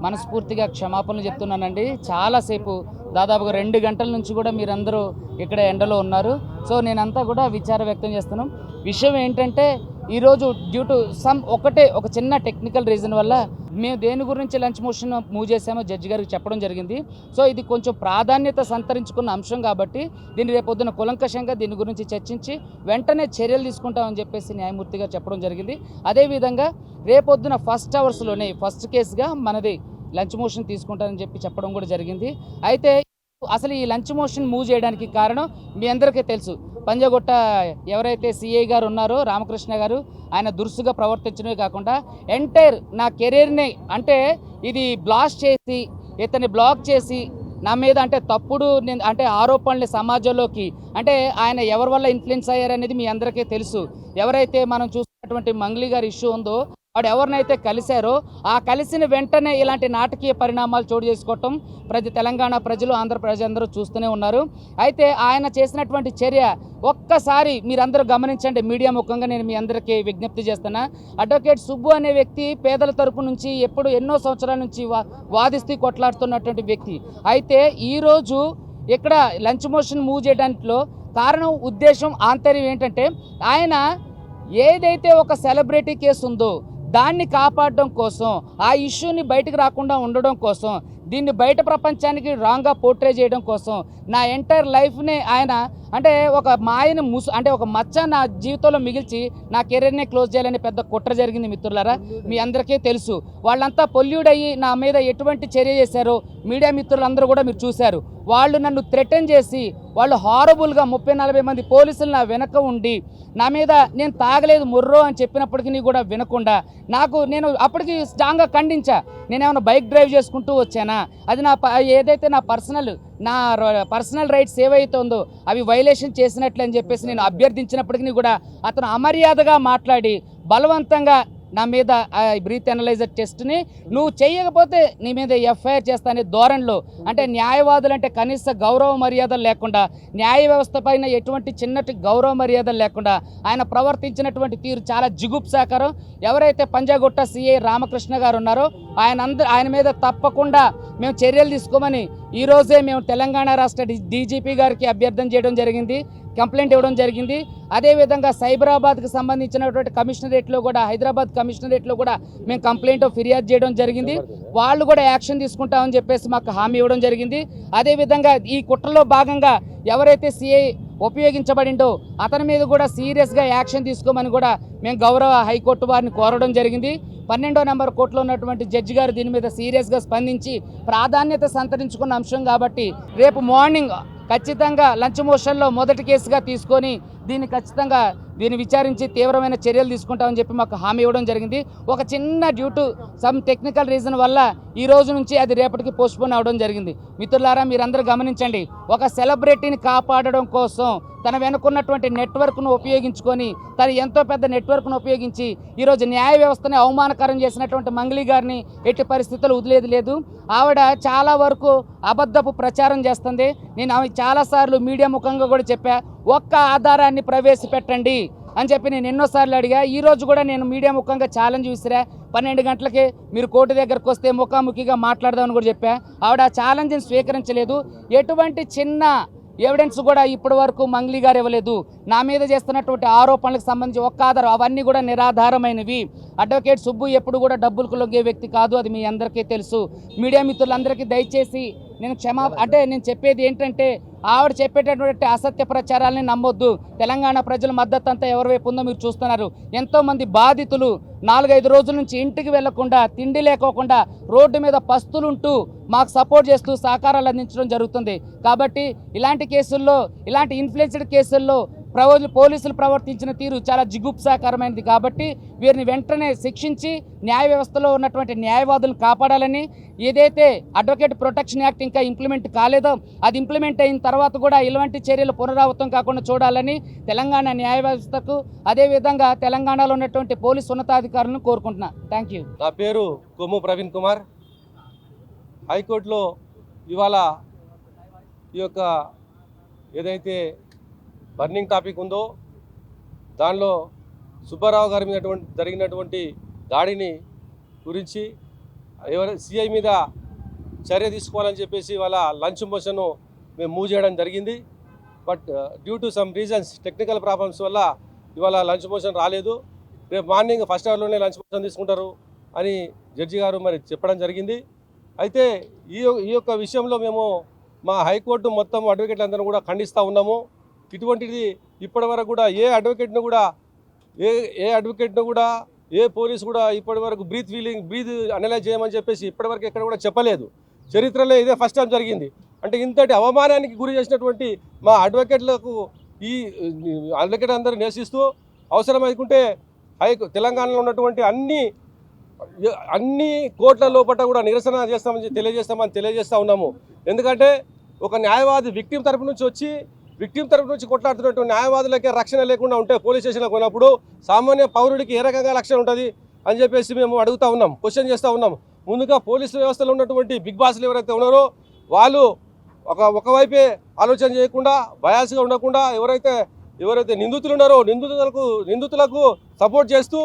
మనస్ఫూర్తిగా క్షమాపణలు చెప్తున్నానండి. చాలాసేపు దాదాపుగా 2 గంటల నుంచి కూడా మీరందరూ ఇక్కడ ఎండలో ఉన్నారు. సో నేనంతా కూడా విచారం వ్యక్తం చేస్తున్నాం. విషయం ఏంటంటే ఈరోజు డ్యూ టు ఒక చిన్న టెక్నికల్ రీజన్ వల్ల మేము దేని గురించి లంచ్ మోషన్ మూవ్ చేసామో జడ్జి గారికి చెప్పడం జరిగింది. సో ఇది కొంచెం ప్రాధాన్యత సంతరించుకున్న అంశం కాబట్టి దీన్ని రేపొద్దున కులంకషంగా దీని గురించి చర్చించి వెంటనే చర్యలు తీసుకుంటామని చెప్పేసి న్యాయమూర్తి గారు చెప్పడం జరిగింది. అదేవిధంగా రేపొద్దున ఫస్ట్ అవర్స్లోనే ఫస్ట్ కేసుగా మనది లంచ్ మోషన్ తీసుకుంటారని చెప్పడం కూడా జరిగింది. అయితే అసలు ఈ లంచ్ మోషన్ మూవ్ చేయడానికి కారణం మీ అందరికీ తెలుసు. పంజాగుట్ట ఎవరైతే సిఐ గారు ఉన్నారో రామకృష్ణ గారు, ఆయన దురుసుగా ప్రవర్తించడమే కాకుండా ఎంటైర్ నా కెరీర్ని అంటే ఇది ఇతన్ని బ్లాక్ చేసి నా మీద అంటే తప్పుడు అంటే ఆరోపణలు సమాజంలోకి అంటే ఆయన ఎవరి వల్ల ఇన్ఫ్లుయెన్స్ అయ్యారనేది మీ అందరికీ తెలుసు. ఎవరైతే మనం చూస్తున్నటువంటి మంగ్లీ గారి ఇష్యూ ఉందో వాడు ఎవరినైతే కలిశారో ఆ కలిసిన వెంటనే ఇలాంటి నాటకీయ పరిణామాలు చోటు చేసుకోవటం తెలంగాణ ప్రజలు ఆంధ్ర ప్రజలందరూ చూస్తూనే ఉన్నారు. అయితే ఆయన చేసినటువంటి చర్య ఒక్కసారి మీరందరూ గమనించండి. మీడియా ముఖంగా నేను మీ అందరికీ విజ్ఞప్తి చేస్తున్నా. అడ్వకేట్ సుబ్బు అనే వ్యక్తి పేదల తరపు నుంచి ఎన్నో సంవత్సరాల నుంచి వాదిస్తూ కొట్లాడుతున్నటువంటి వ్యక్తి. అయితే ఈరోజు ఇక్కడ లంచ్ మోషన్ మూవ్ చేయడానికిలో కారణం ఉద్దేశం ఆంతర్యం ఏంటంటే ఆయన ఏదైతే ఒక సెలబ్రిటీ కేసు ఉందో దాన్ని కాపాడడం కోసం ఆ ఇష్యూని బయటకు రాకుండా ఉండడం కోసం దీన్ని బయట ప్రపంచానికి రాంగ్గా పోర్ట్రే చేయడం కోసం నా ఎంటైర్ లైఫ్ని ఆయన అంటే ఒక మాయని అంటే ఒక మచ్చ నా జీవితంలో మిగిల్చి నా కెరీర్నే క్లోజ్ చేయాలని పెద్ద కుట్ర జరిగింది. మిత్రులారా మీ అందరికీ తెలుసు. వాళ్ళంతా పొల్యూడ్ అయ్యి నా మీద ఎటువంటి చర్య చేశారో మీడియా మిత్రులందరూ కూడా మీరు చూశారు. వాళ్ళు నన్ను థ్రెటన్ చేసి వాళ్ళు హారబుల్గా 30-40 మంది పోలీసులు నా వెనక ఉండి నా మీద నేను తాగలేదు ముర్రో అని చెప్పినప్పటికీ కూడా వినకుండా నేను అప్పటికి స్ట్రాంగ్గా ఖండించా. నేనేమైనా బైక్ డ్రైవ్ చేసుకుంటూ వచ్చానా, అది ఏదైతే నా పర్సనల్ రైట్స్ ఏవైతే ఉందో అవి వైలేషన్ చేసినట్లే అని చెప్పేసి నేను అభ్యర్థించినప్పటికీ కూడా అతను అమర్యాదగా మాట్లాడి బలవంతంగా నా మీద బ్రీత్ అనలైజర్ టెస్ట్ని నువ్వు చేయకపోతే నీ మీద ఎఫ్ఐఆర్ చేస్తానే ధోరణిలో అంటే న్యాయవాదులు అంటే కనీస గౌరవ మర్యాదలు లేకుండా న్యాయ వ్యవస్థ పైన ఎటువంటి చిన్నటి గౌరవ మర్యాదలు లేకుండా ఆయన ప్రవర్తించినటువంటి తీరు చాలా జిగుప్సాకరం. ఎవరైతే పంజాగుట్ట సిఐ రామకృష్ణ గారు ఉన్నారో ఆయన మీద తప్పకుండా మేము చర్యలు తీసుకోమని ఈరోజే మేము తెలంగాణ రాష్ట్ర డీజీపీ గారికి అభ్యర్థన చేయడం జరిగింది, కంప్లైంట్ ఇవ్వడం జరిగింది. అదేవిధంగా సైబరాబాద్కి సంబంధించినటువంటి కమిషనరేట్లో కూడా హైదరాబాద్ కమిషనరేట్లో కూడా మేము కంప్లైంట్ ఫిర్యాదు చేయడం జరిగింది. వాళ్ళు కూడా యాక్షన్ తీసుకుంటామని చెప్పేసి మాకు హామీ ఇవ్వడం జరిగింది. అదేవిధంగా ఈ కుట్రలో భాగంగా ఎవరైతే సిఐ ఉపయోగించబడిండో అతని మీద కూడా సీరియస్గా యాక్షన్ తీసుకోమని కూడా మేము గౌరవ హైకోర్టు వారిని కోరడం జరిగింది. 12వ నెంబర్ కోర్టులో ఉన్నటువంటి జడ్జి గారు దీని మీద సీరియస్గా స్పందించి ప్రాధాన్యత సంతరించుకున్న అంశం కాబట్టి రేపు మార్నింగ్ ఖచ్చితంగా లంచ్ మోషన్లో మొదటి కేసుగా తీసుకొని దీన్ని విచారించి తీవ్రమైన చర్యలు తీసుకుంటామని చెప్పి మాకు హామీ ఇవ్వడం జరిగింది. ఒక చిన్న due to some technical reason వల్ల ఈ రోజు నుంచి అది రేపటికి పోస్ట్పోన్ అవ్వడం జరిగింది. మిత్రులారా మీరందరూ గమనించండి. ఒక సెలబ్రిటీని కాపాడడం కోసం తన వెనుకున్నటువంటి నెట్వర్క్ను ఉపయోగించుకొని తను ఎంతో పెద్ద నెట్వర్క్ను ఉపయోగించి ఈరోజు న్యాయ వ్యవస్థని అవమానకరం చేసినటువంటి మంగ్లీ గారిని ఎట్టి పరిస్థితుల్లో వదిలేది లేదు. ఆవిడ చాలా వరకు అబద్ధపు ప్రచారం చేస్తుంది. నేను ఆమె చాలాసార్లు మీడియా ముఖంగా కూడా చెప్పా, ఒక్క ఆధారాన్ని ప్రవేశపెట్టండి అని చెప్పి నేను ఎన్నోసార్లు అడిగా. ఈరోజు కూడా నేను మీడియా ముఖంగా ఛాలెంజ్ విసిరా. 12 గంటలకే మీరు కోర్టు దగ్గరకు వస్తే ముఖాముఖిగా మాట్లాడదామని కూడా చెప్పా. ఆవిడ ఆ ఛాలెంజ్ని స్వీకరించలేదు. ఎటువంటి చిన్న ఎవిడెన్స్ కూడా ఇప్పటి వరకు మంగ్లీ గారు ఇవ్వలేదు. నా మీద చేస్తున్నటువంటి ఆరోపణలకు సంబంధించి ఒక్క ఆధారం అవన్నీ కూడా నిరాధారమైనవి. అడ్వకేట్ సుబ్బు ఎప్పుడు కూడా డబ్బులకు లొంగే వ్యక్తి కాదు, అది మీ అందరికీ తెలుసు. మీడియా మిత్రులందరికీ దయచేసి నేను చెప్పేది ఏంటంటే ఆవిడ చెప్పేటటువంటి అసత్య ప్రచారాలని నమ్మొద్దు. తెలంగాణ ప్రజల మద్దతు అంతా ఎవరి వైపు ఉందో మీరు చూస్తున్నారు. ఎంతోమంది బాధితులు 4-5 రోజుల నుంచి ఇంటికి వెళ్లకుండా తిండి లేకోకుండా రోడ్డు మీద పస్తులుంటూ మాకు సపోర్ట్ చేస్తూ సహకారాలు అందించడం జరుగుతుంది. కాబట్టి ఇలాంటి కేసుల్లో ఇలాంటి ఇన్ఫ్లుయెన్స్డ్ కేసుల్లో పోలీసులు ప్రవర్తించిన తీరు చాలా జిగుప్సాకరమైనది. కాబట్టి వీరిని వెంటనే శిక్షించి న్యాయ వ్యవస్థలో ఉన్నటువంటి న్యాయవాదులను కాపాడాలని, ఏదైతే అడ్వకేట్ ప్రొటెక్షన్ యాక్ట్ ఇంకా ఇంప్లిమెంట్ కాలేదో అది ఇంప్లిమెంట్ అయిన తర్వాత కూడా ఇలాంటి చర్యలు పునరావృతం కాకుండా చూడాలని తెలంగాణ న్యాయ వ్యవస్థకు అదేవిధంగా తెలంగాణలో ఉన్నటువంటి పోలీసు ఉన్నతాధికారులను కోరుకుంటున్నా. Thank you. నా పేరు కొమ్ము ప్రవీణ్ కుమార్. హైకోర్టులో ఇవాళ ఈ యొక్క ఏదైతే బర్నింగ్ టాపిక్ ఉందో దానిలో సుబ్బారావు గారి మీద జరిగినటువంటి దాడిని గురించి సిఐ మీద చర్య తీసుకోవాలని చెప్పేసి వాళ్ళ లంచ్ మోషన్ మేము మూవ్ చేయడం జరిగింది. But due to some reasons technical problems వల్ల ఇవాళ లంచ్ మోషన్ రాలేదు. రేపు మార్నింగ్ ఫస్ట్ అవర్లోనే లంచ్ మోషన్ తీసుకుంటారు అని జడ్జి గారు మరి చెప్పడం జరిగింది. అయితే ఈ యొక్క విషయంలో మేము మా హైకోర్టు మొత్తం అడ్వకేట్లందరూ కూడా ఖండిస్తూ ఉన్నాము. ఇటువంటిది ఇప్పటి వరకు కూడా ఏ అడ్వకేట్ను కూడా ఏ పోలీసు కూడా ఇప్పటి వరకు బ్రీత్ అనలైజ్ చేయమని చెప్పేసి ఇప్పటివరకు ఎక్కడ కూడా చెప్పలేదు. చరిత్రలో ఇదే ఫస్ట్ టైం జరిగింది. అంటే ఇంతటి అవమానానికి గురి చేసినటువంటి మా అడ్వకేట్లకు ఈ అడ్వకేట్ అందరూ నిరసిస్తూ అవసరమైకుంటే తెలంగాణలో ఉన్నటువంటి అన్ని కోర్టుల లోపల కూడా నిరసన తెలియజేస్తామని తెలియజేస్తూ ఉన్నాము. ఎందుకంటే ఒక న్యాయవాది విక్టిమ్ తరపు నుంచి కొట్లాడుతున్నటువంటి న్యాయవాదులకే రక్షణ లేకుండా ఉంటే పోలీస్ స్టేషన్లకు పోయినప్పుడు సామాన్య పౌరుడికి ఏ రకంగా రక్షణ ఉంటుంది అని చెప్పేసి మేము అడుగుతూ ఉన్నాం, క్వశ్చన్ చేస్తూ ఉన్నాం. ముందుగా పోలీసు వ్యవస్థలో ఉన్నటువంటి బిగ్ బాస్లు ఎవరైతే ఉన్నారో వాళ్ళు ఒకవైపే ఆలోచన చేయకుండా బయాస్గా ఉండకుండా ఎవరైతే నిందితులు ఉన్నారో నిందితులకు సపోర్ట్ చేస్తూ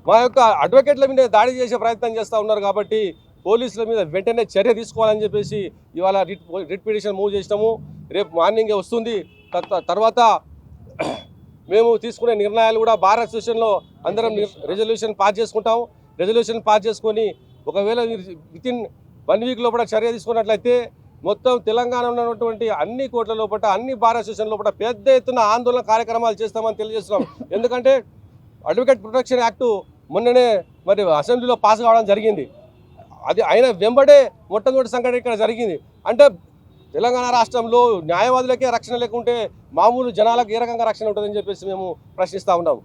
మా యొక్క అడ్వకేట్ల మీద దాడి చేసే ప్రయత్నం చేస్తూ ఉన్నారు. కాబట్టి పోలీసుల మీద వెంటనే చర్య తీసుకోవాలని చెప్పేసి ఇవాళ రిట్ పిటిషన్ మూవ్ చేసినాము. రేపు మార్నింగే వస్తుంది. తర్వాత మేము తీసుకునే నిర్ణయాలు కూడా బార్ అసోసియేషన్లో అందరం రెజల్యూషన్ పాస్ చేసుకొని ఒకవేళ వితిన్ 1 వీక్ లోపల చర్య తీసుకున్నట్లయితే మొత్తం తెలంగాణలో ఉన్నటువంటి అన్ని కోర్టుల లోపల అన్ని బార్ అసోసియేషన్ లోపల పెద్ద ఎత్తున ఆందోళన కార్యక్రమాలు చేస్తామని తెలియజేస్తున్నాం. ఎందుకంటే అడ్వకేట్ ప్రొటెక్షన్ యాక్టు మొన్ననే మరి అసెంబ్లీలో పాస్ కావడం జరిగింది. అది అయిన వెంబడే మొట్టమొదటి సంఘటన ఇక్కడ జరిగింది. అంటే తెలంగాణ రాష్ట్రంలో న్యాయవాదులకే రక్షణ లేకుంటే మామూలు జనాలకు ఏ రకంగా రక్షణ ఉంటుందని చెప్పేసి మేము ప్రశ్నిస్తూ ఉన్నాము.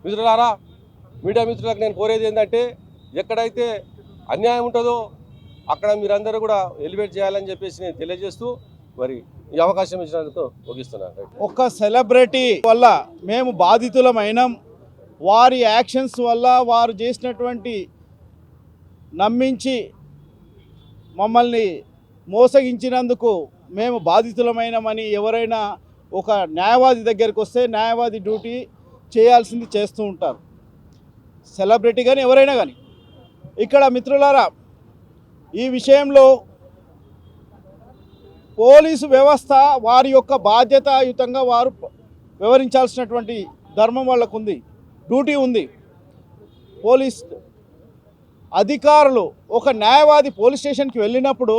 మిత్రులారా, మీడియా మిత్రులకు నేను కోరేది ఏంటంటే ఎక్కడైతే అన్యాయం ఉంటుందో అక్కడ మీరందరూ కూడా ఎలివేట్ చేయాలని చెప్పేసి నేను తెలియజేస్తూ మరి ఈ అవకాశం ఇచ్చినందుకు ముగిస్తున్నాను. ఒక సెలబ్రిటీ వల్ల మేము బాధితులమైనాం. వారి యాక్షన్స్ వల్ల వారు చేసినటువంటి నమ్మించి మమ్మల్ని మోసగించినందుకు మేము బాధితులమైనామని ఎవరైనా ఒక న్యాయవాది దగ్గరికి వస్తే న్యాయవాది డ్యూటీ చేయాల్సింది చేస్తూ ఉంటారు, సెలబ్రిటీ కానీ ఎవరైనా కానీ. ఇక్కడ మిత్రులారా, ఈ విషయంలో పోలీసు వ్యవస్థ వారి యొక్క బాధ్యతాయుతంగా వారు వ్యవహరించాల్సినటువంటి ధర్మం వాళ్ళకు ఉంది, డ్యూటీ ఉంది. పోలీస్ అధికారులు ఒక న్యాయవాది పోలీస్ స్టేషన్కి వెళ్ళినప్పుడు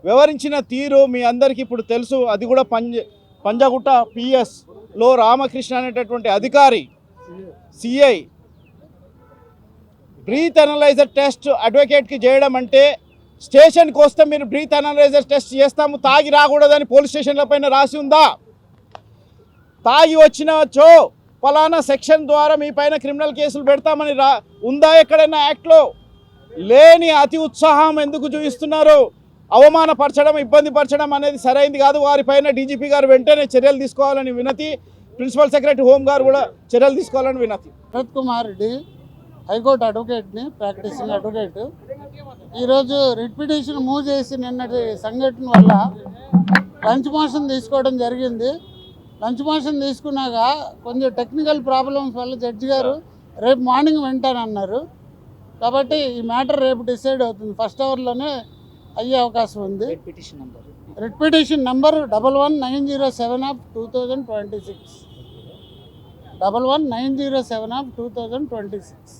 వ్యవహరించిన తీరు మీ అందరికీ ఇప్పుడు తెలుసు. అది కూడా పంజాగుట్ట పిఎస్లో రామకృష్ణ అనేటటువంటి అధికారి సిఐ బ్రీత్ అనలైజర్ టెస్ట్ అడ్వకేట్కి చేయడం అంటే స్టేషన్కి వస్తే మీరు బ్రీత్ అనలైజర్ టెస్ట్ చేస్తాము, తాగి రాకూడదని పోలీస్ స్టేషన్ల పైన రాసి ఉందా? తాగి వచ్చినచో ఫలానా సెక్షన్ ద్వారా మీ పైన క్రిమినల్ కేసులు పెడతామని ఉందా ఎక్కడైనా యాక్ట్లో? లేని అతి ఉత్సాహం ఎందుకు చూపిస్తున్నారు? అవమానపరచడం, ఇబ్బంది పరచడం అనేది సరైంది కాదు. వారిపైన డీజీపీ గారు వెంటనే చర్యలు తీసుకోవాలని వినతి, ప్రిన్సిపల్ సెక్రటరీ హోమ్ గారు కూడా చర్యలు తీసుకోవాలని వినతి. భరత్ కుమార్ రెడ్డి హైకోర్టు అడ్వకేట్ని, ప్రాక్టీసింగ్ అడ్వకేట్. ఈరోజు రిట్ పిటిషన్ మూవ్ చేసి నిన్నటి సంఘటన వల్ల లంచ్ మోషన్ తీసుకోవడం జరిగింది. లంచ్ మోషన్ తీసుకున్నాక కొంచెం టెక్నికల్ ప్రాబ్లమ్స్ వల్ల జడ్జి గారు రేపు మార్నింగ్ వింటానన్నారు. కాబట్టి ఈ మ్యాటర్ రేపు డిసైడ్ అవుతుంది. ఫస్ట్ అవర్లోనే అయ్యే అవకాశం ఉంది. Writ petition number 1190/2026 1190/2026.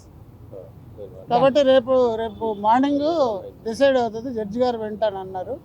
కాబట్టి రేపు మార్నింగ్ డిసైడ్ అవుతుంది. జడ్జి గారు వింటానన్నారు.